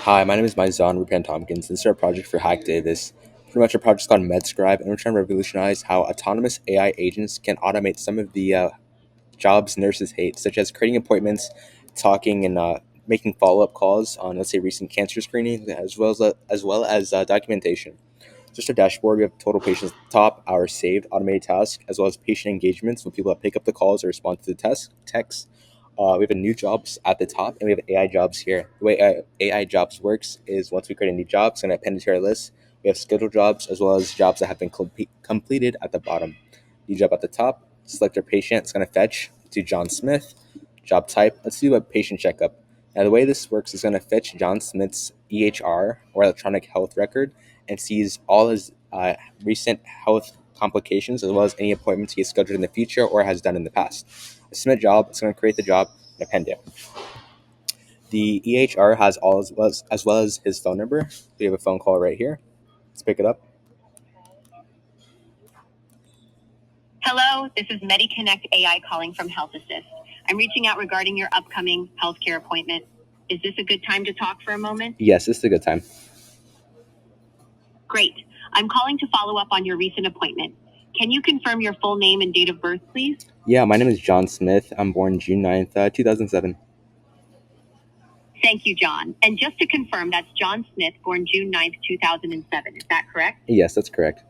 Hi, my name is Tompkins. This is our project for HackDavis. Pretty much our project's called MedScribe, and we're trying to revolutionize how autonomous AI agents can automate some of the jobs nurses hate, such as creating appointments, talking, and making follow-up calls on, let's say, recent cancer screening, as well as documentation. Just a dashboard, we have total patients at the top, our saved automated tasks, as well as patient engagements with people that pick up the calls or respond to the texts. We have a new jobs at the top, and we have AI jobs here. The way AI jobs works is once we create a new job, it's going to append it to our list. We have scheduled jobs as well as jobs that have been completed at the bottom. New job at the top, select our patient. It's going to fetch to John Smith. Job type, let's do a patient checkup. Now, the way this works is going to fetch John Smith's EHR or electronic health record and sees all his recent health complications as well as any appointments he has scheduled in the future or has done in the past. A submit job, it's going to create the job and append it. The EHR has all as well as his phone number. We have a phone call right here. Let's pick it up. Hello, this is MediConnect AI calling from Health Assist. I'm reaching out regarding your upcoming healthcare appointment. Is this a good time to talk for a moment? Yes, this is a good time. Great. I'm calling to follow up on your recent appointment. Can you confirm your full name and date of birth, please? Yeah, my name is John Smith. I'm born June 9th, 2007. Thank you, John. And just to confirm, that's John Smith, born June 9th, 2007. Is that correct? Yes, that's correct.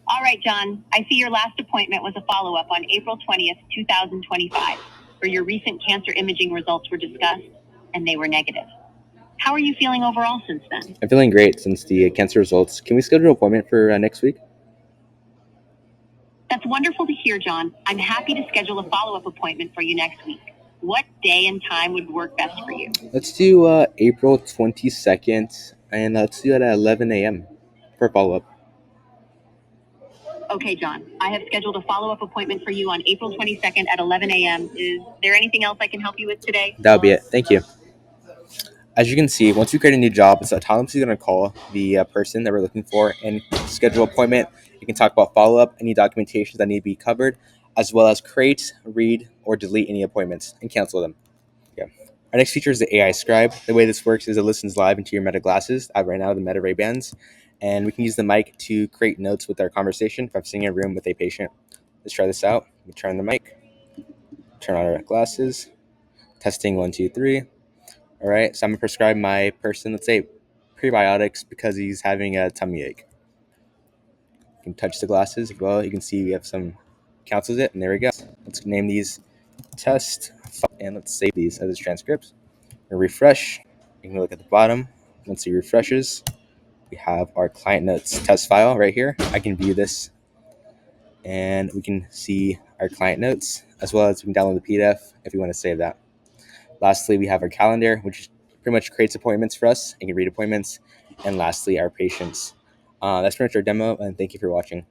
All right, John. I see your last appointment was a follow-up on April 20th, 2025, where your recent cancer imaging results were discussed, and they were negative. How are you feeling overall since then? I'm feeling great since the cancer results. Can we schedule an appointment for next week? That's wonderful to hear, John. I'm happy to schedule a follow-up appointment for you next week. What day and time would work best for you? Let's do April 22nd, and let's do it at 11 a.m. for follow-up. Okay, John. I have scheduled a follow-up appointment for you on April 22nd at 11 a.m. Is there anything else I can help you with today? That'll be it. Thank you. As you can see, once we create a new job, it's autonomously going to call the person that we're looking for and schedule an appointment. You can talk about follow-up, any documentations that need to be covered, as well as create, read, or delete any appointments and cancel them. Yeah. Our next feature is the AI Scribe. The way this works is it listens live into your Meta glasses. I have right now the Meta Ray Bans, and we can use the mic to create notes with our conversation if I'm sitting in a room with a patient. Let's try this out. We turn the mic, turn on our glasses, testing 1, 2, 3. All right, so I'm gonna prescribe my person, let's say, prebiotics because he's having a tummy ache. You can touch the glasses as well. You can see we have some cancels it, and there we go. Let's name these test, and let's save these as transcripts. We'll refresh. You can look at the bottom. Once it refreshes, we have our client notes test file right here. I can view this, and we can see our client notes as well as we can download the PDF if we want to save that. Lastly, we have our calendar, which pretty much creates appointments for us and can read appointments. And lastly, our patients. That's pretty much our demo, and thank you for watching.